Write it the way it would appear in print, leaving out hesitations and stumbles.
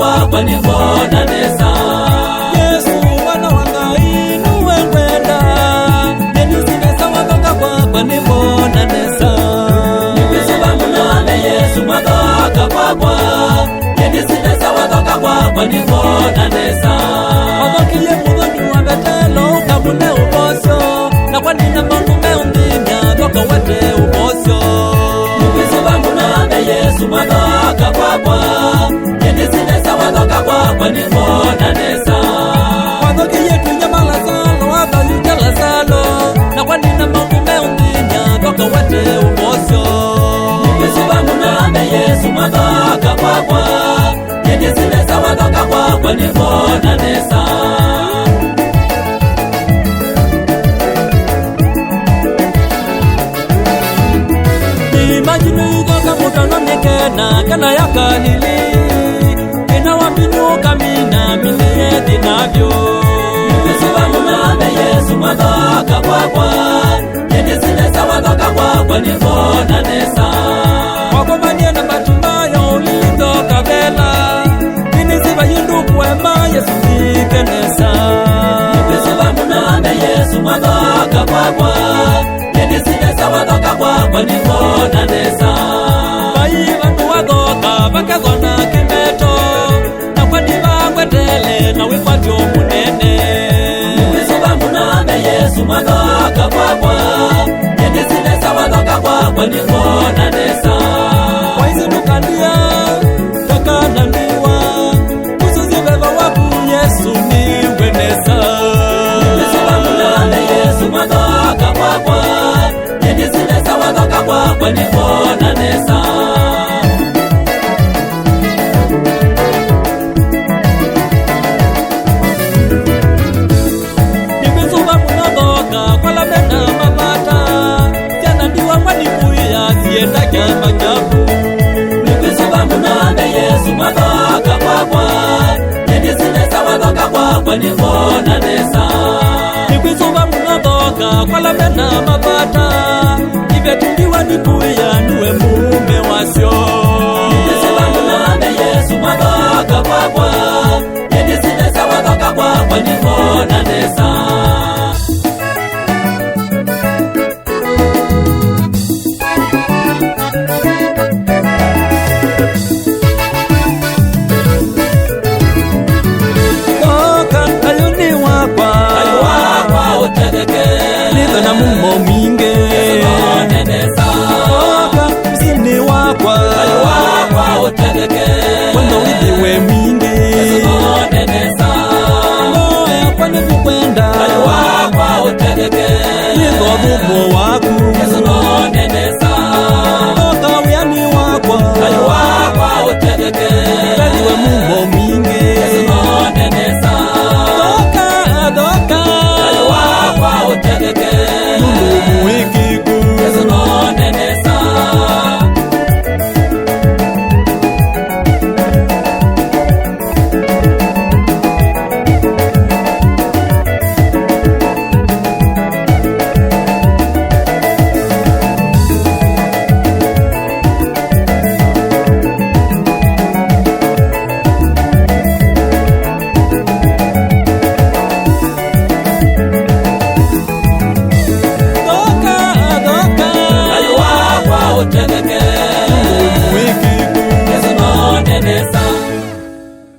kwa nivona nesa. Yesu wana wangai nuwe kwenda, yenisindesa wagoka kwa nivona nesa. Nikusuba munane Yesu wagoka kwa yenisindesa wagoka kwa nivona nesa. Wagokiye mudhoni wa betelo kabune ubosyo, na kwa nina mungu meundinya goka wete ubosyo. Nikusuba munane Yesu wagoka kwa yenisindesa wagoka kwa nivona nesa. Wagokiye tunyamala salo wagoyutela salo, na kwa nina mungu meundinya goka wete ubosyo. Nikusuba munane Yesu wagoka kwa yenisindesa wagoka kwa nivona nesa. Imagine goka mutano nikena kana yakalili, inawabinuka mina milieti navyo. Nikusuba munane Yesu wagoka kwa yenisindesa wagoka kwa nivona nesa. Wakomanie na batumayo ulindoka vela, inisiba yindu kwema Yesu nikenesa. Nikusuba munane Yesu wagoka kwa yenisindesa wagoka kwa nivona nesa. Bayi vandu wagoka vakazona kimeto, na kwa niva kwetele na wikwatyo munene. Nikusuba munane Yesu wagoka kwa yenisindesa wagoka kwa nivona nesa. Waizinukandia takanandiwa, usuziveva waku Yesu niwe nesa. Nikusuba munane Yesu wagoka kwa yenisindesa wagoka kwa nivona nesa. Nikusuba munagoka kwa lamena mabata, jana ndiwa mwanibuya sienda kyama nyabu. Nikusuba munane Yesu wagoka kwa yenisindesa wagoka kwa nivona nesa. Nikusuba munagoka kwa lamena mabata, ivetundiwa nikuya nuwe mume wasyo. Nikusuba munane Yesu wagoka kwa yenisindesa wagoka kwa nivona nesa. Goka ayuni wakwa, Ayuwa utegeke nizo na mumo minge. nivona nesa. Goka msini wakwa, Ayuwa utegeke wendo widiwe minge. nivona nesa. Noya kwani kukwenda, Ayuwa utegeke nizo dhumo waku.